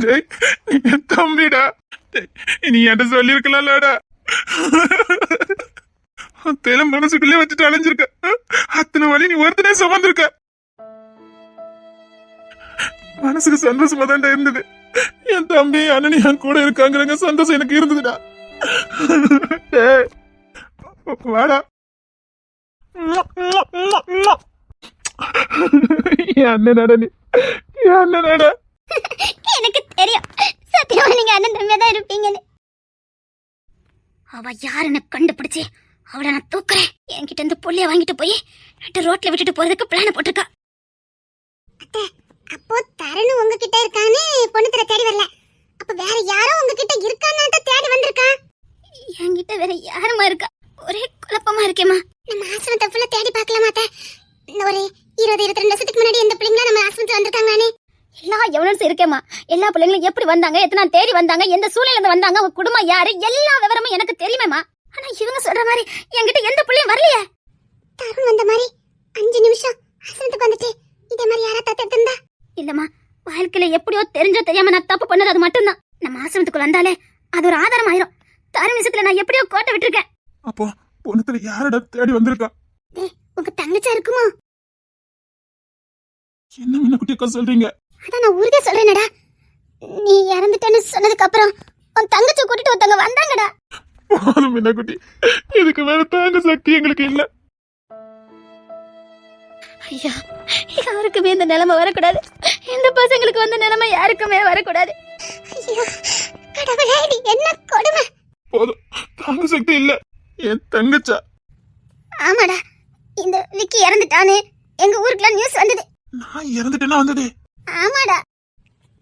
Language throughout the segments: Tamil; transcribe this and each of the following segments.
டேய், என் தம்பிடா. டேய், நீ என்கிட்ட சொல்லிருக்கலாம்லடா. தேல மனசுக்குள்ளே வச்சுட்டு அலைஞ்சிருக்க. அத்தனை வழி நீ ஒருத்தனே சுமந்திருக்க. மனசுக்கு சந்தோஷமா தான்டா இருந்தது. என் தம்பி அண்ணன் என் கூட இருக்காங்கிறங்க சந்தோஷம் எனக்கு இருந்ததுடா. டேய், வாடா. என் அண்ணனடா நீ, என் அண்ணனடா. எனக்கு தெரியும், சத்தியமா நீங்க அண்ணன் தம்பியா தான் இருப்பீங்கன்னு. அவ யாருன்னு கண்டுபிடிச்சு அவளை நான் தூக்குறேன். என்கிட்ட இருந்து புள்ளைய வாங்கிட்டு போய் ரோட்ல விட்டுட்டு போறதுக்கு பிளான் போட்டிருக்கா. அப்போ தரணு உங்ககிட்ட இருக்கான்னு பொண்ணுத்தர தேடி வரல. அப்ப வேற யாரோ உங்ககிட்ட இருக்கான்னு தேடி வந்திருக்கா. என்கிட்ட வேற யாருமா இருக்கா? ஒரே குழப்பமா இருக்கேம்மா. நம்ம ஆசிரமத்தை ஃபுல்லா தேடி பார்க்கலாமா அத்தை? ஒரு 20-22 வருஷத்துக்கு முன்னாடி எந்த பிள்ளைங்களா நம்ம ஆசிரமத்துல வந்திருக்காங்களானே? எல்லா எவ்வளவு இருக்கேம்மா. எல்லா பிள்ளைங்களும் எப்படி வந்தாங்க, எத்தனை நாள் தேடி வந்தாங்க, எந்த சூழ்நிலை இருந்து வந்தாங்க, அவங்க குடும்பம் யாரு, எல்லா விவரமும் எனக்கு தெரியுமேம்மா. ஆனா இவங்க சொல்ற மாதிரி என்கிட்ட எந்த பிள்ளையும் வரலையே. தருண் வந்த மாதிரி 5 நிமிஷம் ஆசிரமத்துக்கு வந்துட்டு இதே மாதிரி யாரா தத்தெடுத்திருந்தா? இல்லம்மா, வாழ்க்கையில எப்படியோ தெரிஞ்சோ தெரியாம நான் தப்பு பண்ணது அது மட்டும்தான். நம்ம ஆசிரமத்துக்குள்ள வந்தாலே அது ஒரு ஆதாரம் ஆயிரும். தருண் விஷயத்துல நான் எப்படியோ கோட்டை விட்டுருக்கேன். அப்போ பொண்ணுத்துல யாரடா தேடி வந்திருக்கா? உங்க தங்கச்சா இருக்குமோ? என்ன மீனா குட்டியக்கா சொல்றீங்க? அதான் நான் உறுதியா சொல்றேனடா. நீ இறந்துட்டேன்னு சொன்னதுக்கு அப்புறம் உன் தங்கச்சி கூட்டிட்டு ஒருத்தவங்க வந்தாங்கடா. போதும் மீனா குட்டி, இதுக்கு மேல தாங்க சக்தி எங்களுக்கு இல்ல. ஐயா, யாருக்குமே இந்த நிலைமை வரக்கூடாது. இந்த பசங்களுக்கு வந்த நிலைமை யாருக்குமே வரக்கூடாது. ஐயோ கடவுளே, நீ என்ன கொடுமை. போதும், தாங்க சக்தி இல்ல. என் தங்கச்சா? ஆமாடா, இந்த விக்கி இறந்துட்டான்னு எங்க ஊருக்குள்ள நியூஸ் வந்தது. நான் இறந்துட்டேன்னா வந்தது? ஆமாடா.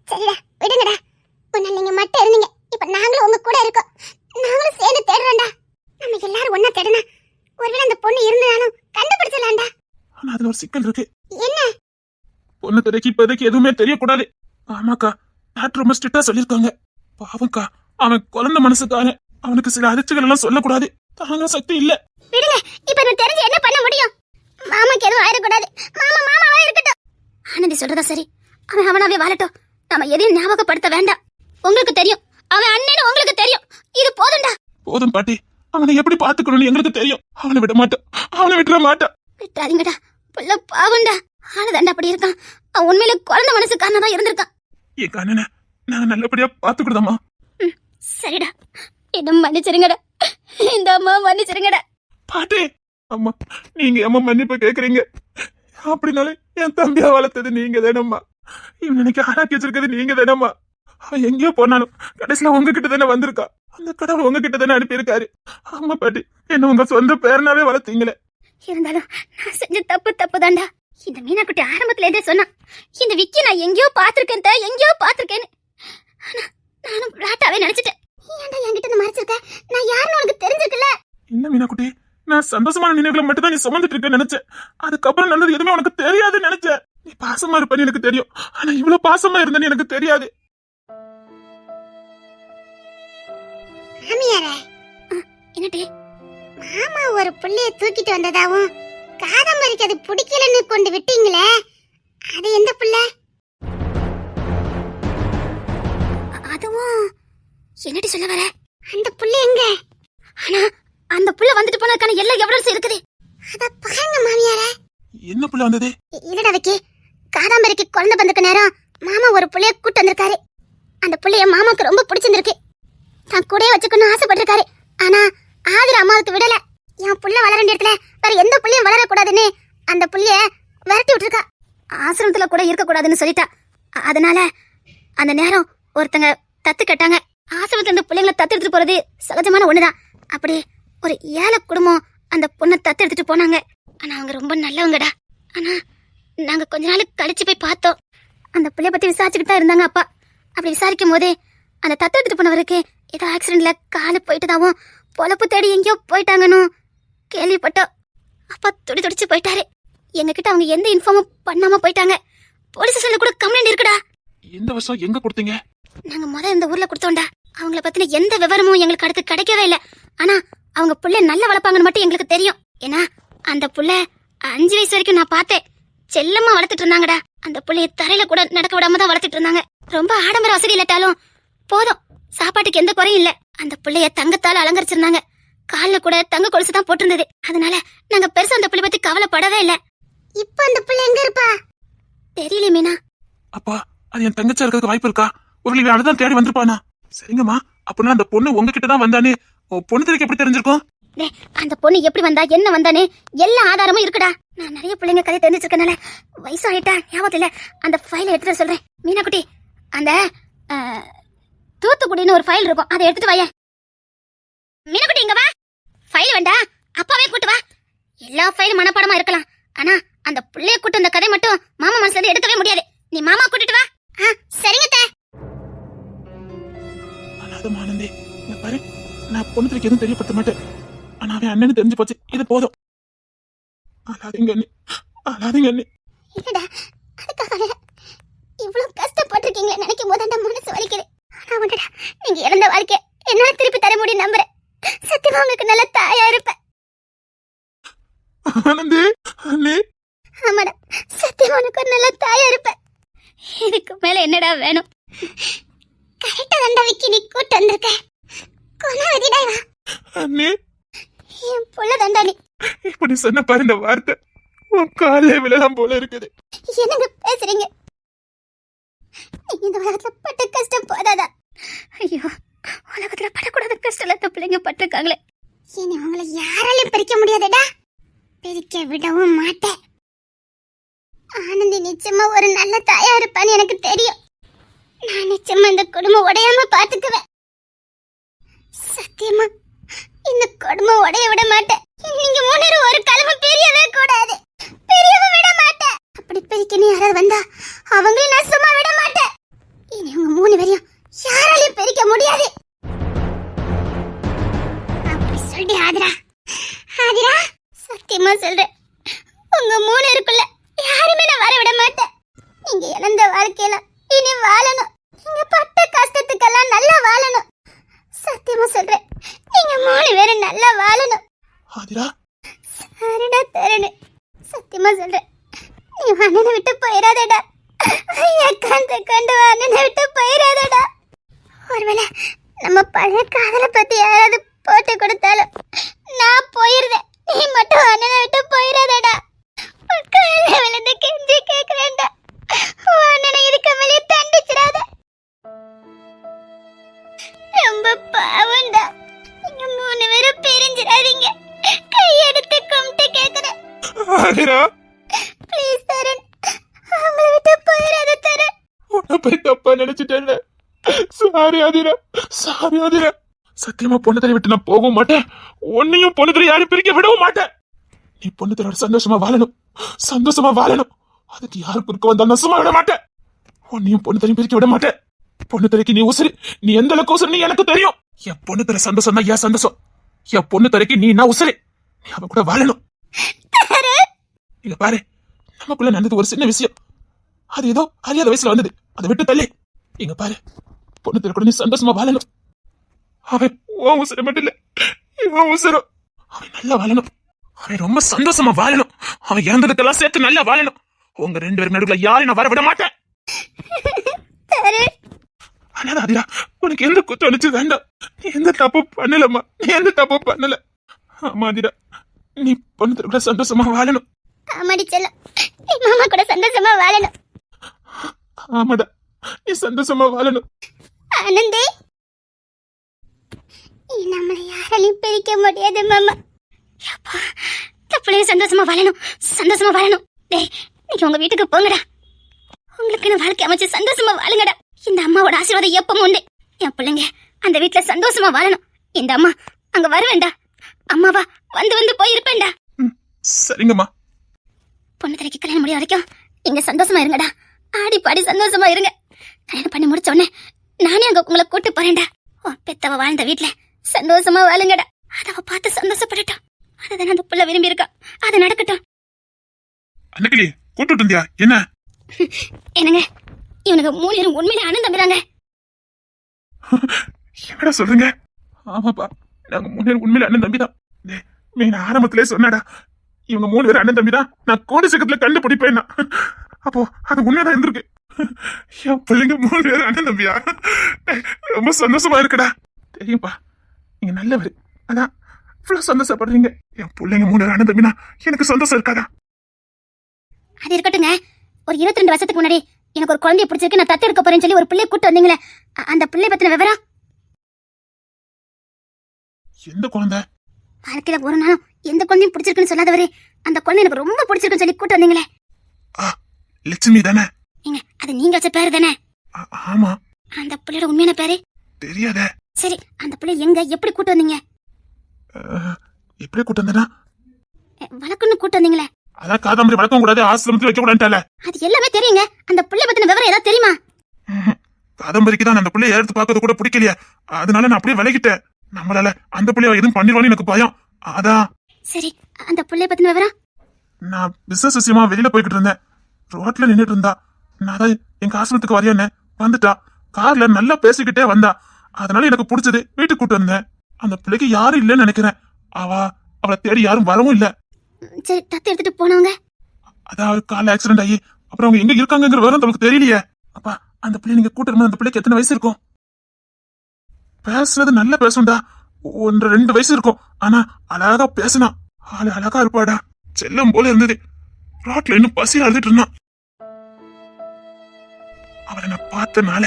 சரிடா, விடுங்கடா. முன்ன நீங்க மட்டும் இருந்தீங்க, இப்ப நாங்களும் உங்க கூட இருக்கோம். நாங்களும் சேர்ந்து தேடுறோம்டா. நம்ம எல்லாரும் ஒண்ணா தேடுனா ஒருவேளை அந்த பொண்ணு இருந்தாலும் கண்டுபிடிச்சலாம்டா. ஆனா அதுல ஒரு சிக்கல் இருக்கு. என்ன? பொண்ணு திரைக்கு இப்போதைக்கு எதுவுமே தெரியக்கூடாது. ஆமாக்கா, டாக்டர் ரொம்ப ஸ்ட்ரிக்டா சொல்லிருக்காங்க. பாவம்க்கா, அவன் குழந்தை மனசுக்காரன். அவனுக்கு சில அதிர்ச்சிகள் எல்லாம் சொல்லக்கூடாது. தாங்க சக்தி இல்ல. விடுங்க, இப்ப நான் தெரிஞ்சு என்ன பண்ண முடியும்? மாமாக்கு எதுவும் ஆயிடக்கூடாது. மாமா மாமாவா இருக்கட்டும். ஆனந்தி சொல்றதா சரி. அவன் அவனாவே வாழட்டும். நாம எதையும் ஞாபகப்படுத்த வேண்டாம். உங்களுக்கு தெரியும், அவன் அண்ணன் உங்களுக்கு தெரியும். இது போதும்டா. போதும் பாட்டி, அவனை எப்படி பாத்துக்கணும்னு எங்களுக்கு தெரியும். அவனை விட மாட்டோம், அவனை விட்டுற மாட்டோம். விட்டாதீங்கடா, புள்ள பாவம்டா. ஆனதாண்டா அப்படி இருக்கான். அவன் உண்மையில குழந்தை மனசுக்காரனதான் இருந்திருக்கான். என் அண்ணனை நாங்க நல்லபடியா பாத்துக்கிடுதம்மா. சரிடா, என்ன மன்னிச்சிருங்கடா. இந்த அம்மா மன்னிச்சிருங்கடா. பாட்டி, அம்மா நீங்க அம்மா மன்னிப்பு கேக்குறீங்க. அப்படினாலே என் தம்பியா வளர்த்தது நீங்க தானம்மா. இவன் எனக்கு ஆராக்கி வச்சிருக்கிறது நீங்க தானம்மா. அவன் எங்கேயோ போனாலும் கடைசியில உங்ககிட்ட தானே வந்திருக்கா. அந்த கடவுள் உங்ககிட்ட தானே அனுப்பியிருக்காரு. ஆமா பாட்டி, என்ன உங்க சொந்த பேரனாவே வளர்த்தீங்களே. இருந்தாலும் நான் செஞ்ச தப்பு தான்டா. இந்த மீனாக்குட்டி ஆரம்பத்துல இருந்தே சொன்னா, இந்த விக்கி நான் எங்கேயோ பாத்திருக்கேன், எங்கேயோ பாத்திருக்கேன்னு. ஆனா நானும் பிளாட்டாவே நினைச்சிட்டேன். ஏன்டா என்கிட்ட இந்த மறைச்சிருக்க? நான் யாருன்னு உனக்கு தெரிஞ்சிருக்கல. என்ன மீனாக்குட்டி, நான் சந்தோஷமான நினைவுகளை மட்டும் தான் நீ சுமந்துட்டு இருக்கேன்னு நினைச்சேன். அதுக்கப்புறம் நல்லது எதுவுமே உனக்கு தெரியாதுன்னு நினைச்சேன். நீ பாசமா இருப்பன்னு எனக்கு தெரியும். ஆனா இவ்வளவு பாசமா இருந்தேன்னு எனக்கு தெரியாது. மாமியாரே, என்னடி? மாமா ஒரு புள்ளைய தூக்கிட்டு வந்ததாவும் காதம்பரிக்கு அது பிடிக்கலன்னு கொண்டு விட்டீங்களே, அது எந்த புள்ள? அதுவும் என்னடி சொல்ல வர? அந்த புள்ள எங்க? ஆனா அந்த புள்ள வந்துட்டு போனதுக்கான எல்லாம் எவ்வளவு இருக்குது அத பாருங்க மாமியாரே. என்ன புள்ள வந்தது? இல்லடா விக்கி, காதாம்பரிக்கு குழந்தை பிறந்திருக்க நேரம் மாமா ஒரு புள்ளைய கூட்டு வந்திருக்காரு. அந்த புள்ளைய மாமாக்கு ரொம்ப பிடிச்சிருந்திருக்கு. தான் கூடயே வச்சுக்கணும்னு ஆசைப்பட்டிருக்காரு. ஆனா ஆதிர அம்மாவுக்கு விடல. என் புள்ள வளர வேண்டிய இடத்துல வேற எந்த புள்ளையும் வளரக்கூடாதுன்னு அந்த புள்ளைய விரட்டி விட்டுருக்கா. ஆசிரமத்துல கூட இருக்கக்கூடாதுன்னு சொல்லிட்டா. அதனால அந்த நேரம் ஒருத்தங்க தத்து கேட்டாங்க. ஆசிரமத்துல இருந்து பிள்ளைங்களை தத்து எடுத்துட்டு போறது சகஜமான ஒண்ணுதான். அப்படி ஒரு ஏழை குடும்பம் அந்த பொண்ணை தத்து எடுத்துட்டு போனாங்க. ஆனா அவங்க ரொம்ப நல்லவங்கடா. ஆனா நாங்க கொஞ்ச நாள் கழிச்சு போய் பார்த்தோம். அந்த பிள்ளைய பத்தி விசாரிச்சுக்கிட்டு தான் இருந்தாங்க அப்பா. அப்படி விசாரிக்கும் போதே அந்த தத்து எடுத்துட்டு போனவருக்கு ஏதோ ஆக்சிடென்ட்ல காலு போயிட்டுதாவும் பொழப்பு தேடி எங்கேயோ போயிட்டாங்கன்னு கேள்விப்பட்டோம். அப்பா துடிச்சு போயிட்டாரு. எங்ககிட்ட அவங்க எந்த இன்ஃபார்மும் பண்ணாம போயிட்டாங்க. போலீஸ் ஸ்டேஷன்ல கூட கம்ப்ளைண்ட் இருக்குடா. எந்த வருஷம் எங்க கொடுத்தீங்க? நாங்க இந்த ஊர்ல கொடுத்தோம்டா. அவங்கள பத்தின எந்த விவரமும் எங்களுக்கு அடுத்து கிடைக்கவே இல்லை. ஆனா அவங்க புள்ள நல்லா வளர்ப்பாங்கன்னு மட்டும் எங்களுக்கு தெரியும். ஏன்னா அந்த புள்ள 5 வயசு வரைக்கும் நான் பார்த்தேன். செல்லமா வளர்த்துட்டு இருந்தாங்கடா. அந்த புள்ளைய தரையில கூட நடக்க விடாம தான் வளர்த்துட்டு இருந்தாங்க. ரொம்ப ஆடம்பர வசதி இல்லாட்டாலும் போதும், சாப்பாட்டுக்கு எந்த குறையும் இல்ல. அந்த பிள்ளைய தங்கத்தால அலங்கரிச்சிருந்தாங்க. கால்ல கூட தங்க கொலுசு தான் போட்டிருந்தது. அதனால நாங்க பெருசா அந்த பிள்ளை பத்தி கவலைப்படவே இல்ல. இப்ப அந்த பிள்ளை எங்க இருப்பா தெரியல மீனா. அப்பா, அது என் தங்கச்சா இருக்கிறதுக்கு வாய்ப்பு இருக்கா? ஒரு அதுதான் தேடி வந்திருப்பானா? சரிங்கம்மா, அப்படின்னா அந்த பொண்ணு உங்ககிட்ட தான் வந்தானே, பொண்ணு தெரிவிக்க எப்படி தெரிஞ்சிருக்கும்? அந்த பொண்ணு எப்படி வந்தா, என்ன வந்தானே எல்லா ஆதாரமும் இருக்குடா. நான் நிறைய பிள்ளைங்க கதை தெரிஞ்சிருக்கனால வயசு ஆயிட்டா ஞாபகம் இல்ல. அந்த ஃபைலை எடுத்துட்டு சொல்றேன். மீனா குட்டி, அந்த தூத்துக்குடின்னு ஒரு ஃபைல் இருக்கும், அதை எடுத்துட்டு வாய. மீனா குட்டி இங்க வா. ஃபைல் வேண்டா, அப்பாவே கூட்டு வா. எல்லா ஃபைலும் மனப்பாடமா இருக்கலாம், ஆனா அந்த பிள்ளைய கூட்டு அந்த கதை மட்டும் மாமா மனசுல இருந்து எடுக்கவே முடியாது. நீ மாமா கூட்டிட்டு வா. சரிங்க தே. ஆனந்தே, இங்க பாரு, நான் பொண்ணு தெரிவிக்க எதுவும் தெரியப்படுத்த மாட்டேன். ஆனா அவன் அண்ணன்னு தெரிஞ்சு போச்சு, இது போதும். அழாதீங்க அண்ணி, அழாதீங்க அண்ணி. இல்லடா, அதுக்காக இவ்வளவு கஷ்டப்பட்டிருக்கீங்களே நினைக்கும் போது அந்த மனசு வலிக்குது. ஆனா ஒண்ணுடா, நீங்க இழந்த வாழ்க்கை என்னால திருப்பி தர முடியும் நம்புறேன். சத்தியமா உங்களுக்கு நல்ல தாயா இருப்பேன். ஆனந்தே, அண்ணே. ஆமாடா, சத்தியமா உனக்கு ஒரு நல்ல தாயா இருப்பேன். இதுக்கு மேல என்னடா வேணும்? கரெக்டா தண்டா விக்கி நீ கூட்டு வந்திருக்க. கொலவதிடா இவா. அண்ணே, என் புள்ள தண்டா நீ. இப்படி சொன்ன பாரு இந்த வார்த்தை, உன் காலே விழலாம் போல இருக்குது. என்னங்க பேசுறீங்க? நீங்க இந்த உலகத்துல பட்ட கஷ்டம் போதாதா? ஐயோ, உலகத்துல படக்கூடாத கஷ்டத்தை பிள்ளைங்க பட்டிருக்காங்களே. இனி அவங்கள யாராலையும் பிரிக்க முடியாதுடா. பிரிக்க விடவும் மாட்டேன். ஆனந்தி நிச்சயமா ஒரு நல்ல தாயா இருப்பான்னு எனக்கு தெரியும். நான் நிச்சயமா இந்த குடும்பம் உடையாம பாத்துக்குவேன். சத்தியமா இந்த குடும்பம் உடைய விட மாட்டேன். நீங்க முன்னேற ஒரு கிழமை பெரியவே கூடாது, பெரியவே விட மாட்டேன். அப்படி பிரிக்கணும் யாராவது வந்தா அவங்களையும் நான் சும்மா விட மாட்டேன். இனி உங்க 3 பேரையும் யாராலையும் பிரிக்க முடியாது. அப்படி சொல்லி ஆதிரா, ஆதிரா சத்தியமா சொல்றேன், உங்க 3 பேருக்குள்ள யாருமே நான் வர விட மாட்டேன். நீங்க இழந்த வாழ்க்கையில இனி வாழணும். நீங்க பட்ட கஷ்டத்துக்கெல்லாம் நல்லா வாழணும். சத்தியமா சொல்றேன், நீங்க 3 பேரும் நல்லா வாழணும். ஆதிரா, சரிடா தரணு, சத்தியமா சொல்றேன், நீ அண்ணனை விட்டு போயிடாதடா. கண்டு கண்டு அண்ணனை விட்டு போயிடாதடா. ஒருவேளை நம்ம பழைய காதலை பத்தி யாராவது போட்டு கொடுத்தாலும் நான் போயிருந்தேன். நீ மட்டும் அண்ணனை விட்டு போயிடாதடா. விழுந்து கெஞ்சி கேட்கிறேன்டா, அண்ணனை இதுக்கு மேலே தண்டிச்சிடாத. ரொம்ப பாவம்டா. நீங்க 3 பேரும் பிரிஞ்சிடாதீங்க. கையெடுத்து கும்பிட்டு கேக்குறேன். ஆதிரா, ப்ளீஸ் தரன், அவங்கள விட்டு போயிடாத தரன். உன்னை போய் தப்பா நினைச்சிட்டேன்ல. Sorry Aadhira, sorry Aadhira. சத்தியமா பொண்ணு தரை விட்டு நான் போகவும் மாட்டேன். உன்னையும் பொண்ணு தரை யாரும் பிரிக்க விடவும் மாட்டேன். நீ பொண்ணு தரையோட சந்தோஷமா வாழணும், சந்தோஷமா வாழணும். அதுக்கு யாரு குறுக்க வந்தாலும் நான் சும்மா விட மாட்டேன். உன்னையும் பொண்ணு தரையும் பிரிக்க விட மாட்டேன். பொண்ணு தரைக்கு நீ உசுறு, நீ எந்த அளவுக்கு உசுறு நீ எனக்கு தெரியும். என் பொண்ணு தரை சந்தோஷம் தான் என் சந்தோஷம். என் பொண்ணு தரைக்கு நீ நான் உசுறு, நீ அவ கூட வாழணும். இங்க பாரு, நமக்குள்ள நடந்தது ஒரு சின்ன விஷயம். அது ஏதோ அறியாத வயசுல வந்தது, அதை விட்டு தள்ளி. இங்க பாரு, பொண்ணு தரை கூட நீ சந்தோஷமா வாழணும். அவன் உன் உசுர மட்டும் இல்ல, இவன் உசுரும். அவன் நல்லா வாழணும், அவன் ரொம்ப சந்தோஷமா வாழணும். அவன் இறந்ததுக்கெல்லாம் சேர்த்து நல்லா வாழணும். உங்க 2 பேரும் நடுவுல யாரையும் நான் வர விட மாட்டேன். அண்ணா ஆதிரா, உனக்கு எந்த குத்தம் அடிச்சு வேண்டாம். நீ எந்த தப்பு பண்ணலம்மா, நீ எந்த தப்பு பண்ணல. ஆமா ஆதிரா, நீ பொண்ணு கூட சந்தோஷமா வாழணும். ஆமாடி செல்லம், நீ மாமா கூட சந்தோஷமா வாழணும். ஆமாடா, நீ சந்தோஷமா வாழணும். ஆனந்தே, நம்மளை யாராலையும் பிரிக்க முடியாது மாமா. தப்புலையும் சந்தோஷமா வாழணும், சந்தோஷமா வாழணும். டேய், நீங்க உங்க வீட்டுக்கு போங்கடா. உங்களுக்கு வாழ்க்கை அமைச்சு சந்தோஷமா வாழுங்கடா. இந்த அம்மாவோட ஆசீர்வாதம் எப்பவும் உண்டு. என் பிள்ளைங்க அந்த வீட்டுல சந்தோஷமா வாழணும். இந்த அம்மா அங்க வருவேண்டா, அம்மாவா வந்து வந்து போயிருப்பேன்டா. சரிங்கம்மா. பொண்ணு தரைக்கு கல்யாணம் முடிய வரைக்கும் நீங்க சந்தோஷமா இருங்கடா. ஆடி பாடி சந்தோஷமா இருங்க. கல்யாணம் பண்ணி முடிச்ச உடனே நானே அங்க உங்களை கூட்டு போறேன்டா. பெத்தவ வாழ்ந்த வீட்டுல சந்தோஷமா வாழுங்கடா. அதவ பார்த்து சந்தோஷப்படட்டும். அதுதான் அந்த புள்ள விரும்பி இருக்கா, அது நடக்கட்டும். அன்னைக்கு கூட்டு இருந்தியா என்ன? என்னங்க, இவனுக்கு 3 பேரும் உண்மையில அண்ணன் தம்பிதாங்க. என்னடா சொல்றீங்க? ஆமாப்பா, நாங்க 3 பேரும் உண்மையில அண்ணன் தம்பிதான். நான் ஆரம்பத்திலே சொன்னடா, இவங்க 3 பேரும் அண்ணன் தம்பிதான். நான் கோடி சீக்கிரத்துல கண்டுபிடிப்பேன்னா. அப்போ அது உண்மைதான் இருந்திருக்கு. என் பிள்ளைங்க 3 பேர் அண்ணன் தம்பியா? ரொம்ப சந்தோஷமா இருக்குடா. தெரியும்பா, நீங்க நல்லவர். அதான் இவ்வளவு சந்தோஷப்படுறீங்க. என் பிள்ளைங்க 3 பேர் அண்ணன் தம்பினா எனக்கு சந்தோஷம் இருக்காதா? அது இருக்கட்டுங்க. ஒரு 22 வருஷத்துக்கு முன்னாடி எனக்கு ஒரு குழந்தைய பிடிச்சிருக்கு, நான் தத்து எடுக்க போறேன்னு சொல்லி ஒரு பிள்ளைய கூட்டு வந்தீங்களே, அந்த பிள்ளை பத்தின விவரம்? எந்த குழந்தை? வாழ்க்கையில ஒரு நாளும் எந்த குழந்தையும் பிடிச்சிருக்குன்னு சொல்லாதவரே, அந்த குழந்தை எனக்கு ரொம்ப பிடிச்சிருக்குன்னு சொல்லி கூட்டு வந்தீங்களே. லட்சுமி தானே? நீங்க அது நீங்க வச்ச பேரு தானே? ஆமா. அந்த பிள்ளையோட உண்மையான பேரு தெரியாத. சரி, அந்த பிள்ளை எங்க எப்படி கூட்டு வந்தீங்க? எப்படி கூட்டு வந்தா? வழக்குன்னு கூட்டு வந்தீங்களே. அதான் காதாம்பரி வளர்க்க கூடாது, ஆசிரமத்தில் வைக்க கூடாதுல. அது எல்லாமே தெரியுங்க. அந்த பிள்ளை பத்தின விவரம் ஏதாவது தெரியுமா? காதம்பரிக்கு தான் அந்த பிள்ளைய எடுத்து பார்க்கறது கூட பிடிக்கலையா, அதனால நான் அப்படியே விலகிட்டேன். நம்மளால அந்த பிள்ளைய எதுவும் பண்ணிடுவான்னு எனக்கு பயம். அதான். சரி, அந்த பிள்ளை பத்தின விவரம்? நான் பிசினஸ் விஷயமா வெளியில போய்கிட்டு இருந்தேன். ரோட்ல நின்றுட்டு இருந்தா. நான் தான் எங்க ஆசிரமத்துக்கு வரையானே வந்துட்டா. கார்ல நல்லா பேசிக்கிட்டே வந்தா. அதனால எனக்கு பிடிச்சது வீட்டுக்கு கூட்டு வந்தேன். அந்த பிள்ளைக்கு யாரும் இல்லைன்னு நினைக்கிறேன். அவளை தேடி யாரும் வரவும் இல்ல. சரி, தத்து எடுத்துட்டு போனவங்க? அதாவது கால ஆக்சிடென்ட் ஆகி அப்புறம் அவங்க எங்க இருக்காங்கிற விவரம் நமக்கு தெரியலையே. அப்பா, அந்த பிள்ளை நீங்க கூட்டு வரும்போது அந்த பிள்ளைக்கு எத்தனை வயசு இருக்கும்? பேசுறது நல்லா பேசும்டா. 1-2 வயசு இருக்கும். ஆனா அழகா பேசினா. ஆளு அழகா இருப்பாடா. செல்லம் போல இருந்தது. ரோட்ல இன்னும் பசி அழுதுட்டு இருந்தான். அவளை நான் பார்த்தனால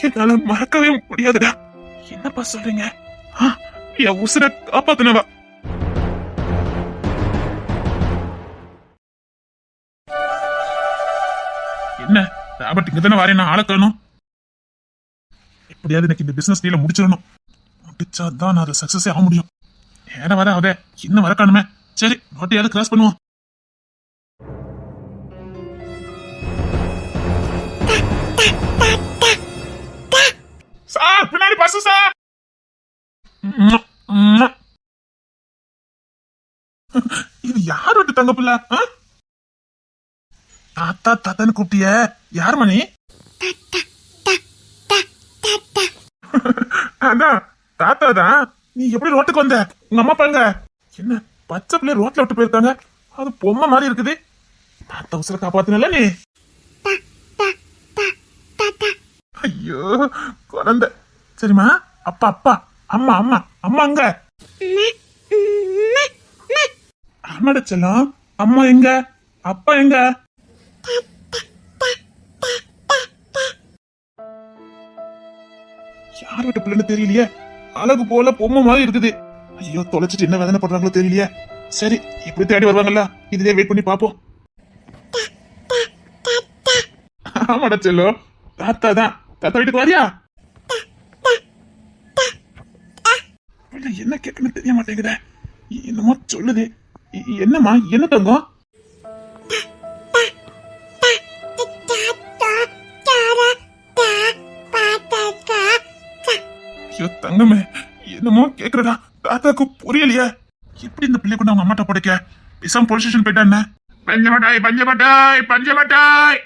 என்னால மறக்கவே முடியாதுடா. என்னப்பா சொல்றீங்க? என் உசுரை காப்பாத்தினவா. என்ன ராபர்ட் இங்க தானே வரேன், ஆளை காணும். எப்படியாவது எனக்கு இந்த பிசினஸ் டீல முடிச்சிடணும். முடிச்சாதான் நான் அதை சக்சஸ் ஆக முடியும். நேரம் வர அவ இன்னும் வர காணுமே. சரி, ரோட்டையாவது கிராஸ் பண்ணுவோம். சார், பின்னாடி பஸ் சார். இது யார் விட்டு தங்க பிள்ளை? தாத்தா தாத்தான்னு கூப்பிட்டிய, யார் மணி? அதான் தாத்தா தான். நீ எப்படி ரோட்டுக்கு வந்த? உங்க அம்மா பாங்க என்ன பச்சை பிள்ளை ரோட்ல விட்டு போயிருக்காங்க. அது பொம்மை மாதிரி இருக்குது. தாத்தா உசுர காப்பாத்தினல நீ. ஐயோ குழந்தை. சரிம்மா, அப்பா அப்பா, அம்மா அம்மா அம்மா அங்க. அம்மாட செல்லம், அம்மா எங்க? அப்பா எங்க? யார் வீட்டு பிள்ளைன்னு தெரியலையே. அழகு போல பொம்மை மாதிரி இருக்குது. ஐயோ, தொலைச்சிட்டு என்ன வேதனை பண்றாங்களோ தெரியலையே. சரி, இப்படி தேடி வருவாங்கல்ல, இதுலயே வெயிட் பண்ணி பாப்போம். ஆமாடா செல்லம், தாத்தா தான். தாத்தா வீட்டுக்கு வரியா? என்ன கேட்கணும் தெரிய மாட்டேங்குத. என்னமோ சொல்லுது. என்னம்மா, என்ன தங்கம்? ஐயோ தங்கமே, என்னமோ கேக்குறடா. தாத்தாக்கு புரியலையே. எப்படி இந்த பிள்ளை கொண்டு அவங்க அம்மாட்ட படைக்க? பிசாம் போலீஸ் ஸ்டேஷன் போயிட்டா என்ன? பஞ்சமட்டாய் பஞ்சமட்டாய் பஞ்சமட்டாய்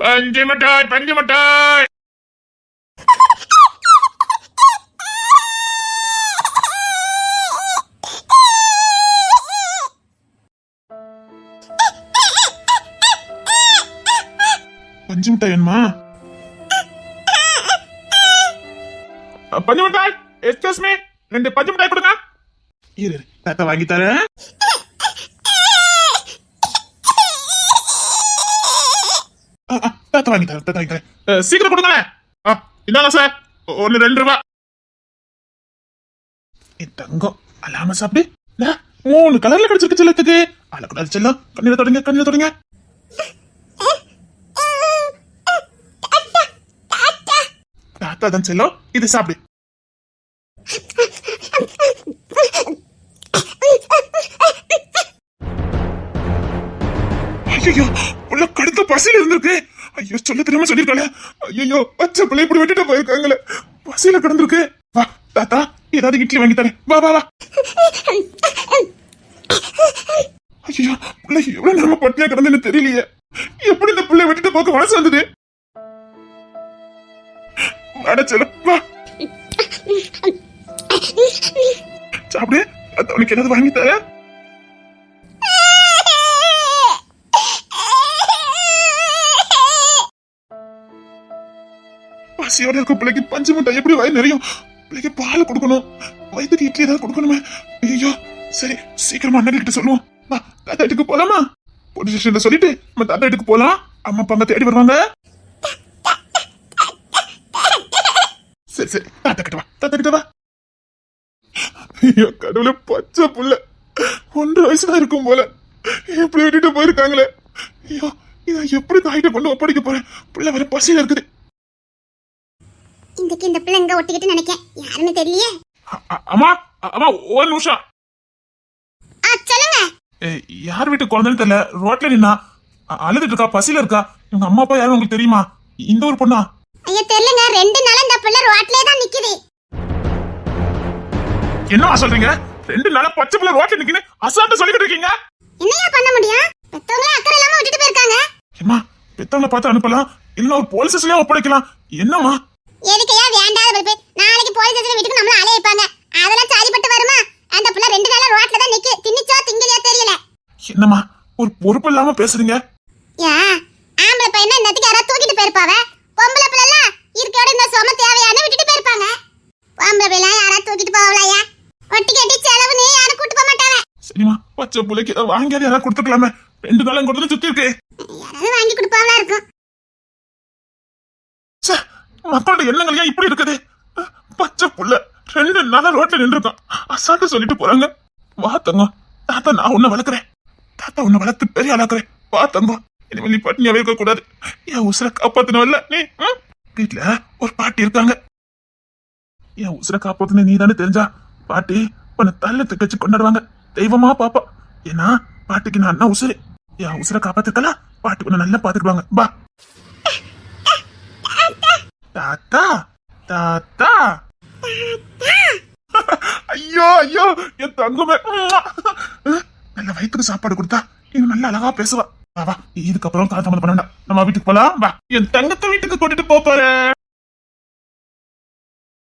பஞ்சமட்டாய் பஞ்சமட்டாய். பஞ்சு மிட்டாய் வேணுமா? பஞ்சு மிட்டாய், எக்ஸ்கியூஸ் மீ, 2 பஞ்சு மிட்டாய் கொடுங்க. இரு, தாத்தா வாங்கி தரேன். தாத்தா வாங்கி தரேன், தாத்தா வாங்கி தரேன். சீக்கிரம் கொடுங்களேன். இந்தாங்க சார், 2 ரூபா. தங்கம் அல்லாம சாப்பிடு. 3 கலர்ல கிடைச்சிருக்கு செல்லத்துக்கு. அழக்கூடாது செல்லம். கண்ணில தொடங்க, கண்ணில தொடங்க. தாத்தா தான் செல்லம், இது சாப்பிடு. ஐயோ, உள்ள கடுத்த பசியில இருந்திருக்கு. ஐயோ, சொல்ல தெரியாம சொல்லிருக்காளே. ஐயோ, பச்சை பிள்ளை இப்படி விட்டுட்டு போயிருக்காங்களே. பசியில கிடந்திருக்கு. வா தாத்தா, ஏதாவது இட்லி வாங்கி தரேன். வா வா வா. ஐயோ, பிள்ளை எவ்வளவு நேரமா பட்டியா கிடந்துன்னு தெரியலையே. எப்படி இந்த பிள்ளை விட்டுட்டு போக்க மனசு வந்தது? அடைச்சல வா சாப்பிடு. அவனுக்கு ஏதாவது வாங்கி தர. பசியோட இருக்க பிள்ளைக்கு பஞ்சு முட்டை எப்படி வயிறு நிறையும்? பிள்ளைக்கு பால் கொடுக்கணும், வயிற்றுக்கு இட்லி ஏதாவது கொடுக்கணுமே. ஐயோ சரி, சீக்கிரமா அண்ணன் கிட்ட சொல்லுவோம். தாத்தா வீட்டுக்கு போலாமா? போலீஸ் ஸ்டேஷன்ல சொல்லிட்டு நம்ம தாத்தா வீட்டுக்கு போலாம். அம்மா அப்பா அங்க தேடி வருவாங்க. சரி சரி, தாத்தா கிட்ட வா, தாத்தா கிட்ட வா. ஐயோ கடவுளே, பச்சை புள்ள 1.5 வயசுதான் இருக்கும் போல, எப்படி விட்டுட்டு போயிருக்காங்களே. ஐயோ இதை எப்படி தாயிட்ட கொண்டு ஒப்படைக்க போறேன்? பிள்ளை வேற பசியில இருக்குது. இன்னைக்கு இந்த பிள்ளை எங்க ஒட்டிக்கிட்டு நினைக்கேன், யாருன்னு தெரியலையே. அம்மா அம்மா ஒரு நிமிஷம். சொல்லுங்க. யார் வீட்டு குழந்தைன்னு தெரியல, ரோட்ல நின்னா அழுதுட்டு இருக்கா, பசியில இருக்கா. இவங்க அம்மா அப்பா யாரும் உங்களுக்கு தெரியுமா? இந்த ஒரு பொண்ணா? ஐயா தெரியலங்க, 2 நாளா இந்த பிள்ளை ரோட்லயே தான் நிக்குது. என்னவா சொல்றீங்க? 2 நாளா பச்சை பிள்ளை ரோட்ல நிக்குது அசால்ட்டா சொல்லிட்டு இருக்கீங்க? என்னையா பண்ண முடியும்? பெத்தவங்களே அக்கறை இல்லாம விட்டுட்டு போயிருக்காங்க. அம்மா பெத்தவங்கள பார்த்து அனுப்பலாம், இல்ல ஒரு போலீஸ் ஸ்டேஷன்ல ஒப்படைக்கலாம். என்னம்மா எதுக்கையா வேண்டாத பல்பு? நாளைக்கு போலீஸ் ஸ்டேஷன் வீட்டுக்கு நம்மள அலைய வைப்பாங்க, அதெல்லாம் சரிப்பட்டு வருமா? அந்த பிள்ளை 2 நாளா ரோட்ல தான் நிக்கு, தின்னிச்சோ திங்கலையோ தெரியல. என்னம்மா ஒரு பொறுப்பு இல்லாம பேசுறீங்க? யா ஆம்பளை பையனா இன்னத்துக்கு யாராவது தூக்கிட்டு போயிருப்பாவ, பொம்பளை பிள்ளை எல்லாம் இருக்கோட இந்த சும தேவையான விட்டுட்டு போயிருப்பாங்க. பொம்பளை பிள்ளை யாராவது தூக்கிட்டு போவாளையா? ஒட்டி கட்டி செலவுன்னு யாரும் கூட்டு போக மாட்டாங்க. சரிம்மா, பச்சை பிள்ளைக்கு ஏதாவது வாங்கியாவது யாராவது கொடுத்துக்கலாமே. 2 நாளும் கொடுத்து சுத்தி இருக்கு. யாராவது வாங்கி கொடுப்பாவளா இருக்கும். மக்களோட எண்ணங்கள் ஏன் இப்படி இருக்குது? பச்சை புள்ள 2 நாளா ரோட்ல நின்று இருக்கான், அசால்ட்டு சொல்லிட்டு போறாங்க. வா தங்கம், தாத்தா நான் உன்னை வளர்க்குறேன். தாத்தா உன்னை வளர்த்து பெரிய ஆளாக்குறேன். வா தங்கம், இனிமேல் நீ பட்னியாவே இருக்க கூடாது. என் உசுரை காப்பாத்தினவல்ல நீ. வீட்டுல ஒரு பாட்டி இருக்காங்க. என் உசுரை காப்பாத்தின நீ தானே தெரிஞ்சா பாட்டி உன்னை தள்ளத்துக்கு வச்சு கொண்டாடுவாங்க, தெய்வமா பாப்பா. ஏன்னா பாட்டிக்கு நான் அண்ணா உசுரு. என் உசுரை காப்பாத்திருக்கலாம், பாட்டி உன்னை நல்லா பாத்துக்குவாங்க. வா தாத்தா தாத்தா. ஐயோ ஐயோ என் தங்கமே, நல்ல வயிற்றுக்கு சாப்பாடு கொடுத்தா இன்னும் நல்லா அழகா பேசுவா. வா வா, இதுக்கப்புறம் கால் சம்மந்தம் பண்ண வேண்டாம், நம்ம வீட்டுக்கு போலாம். வா, என் தங்கத்தை வீட்டுக்கு கூட்டிட்டு போறேன்.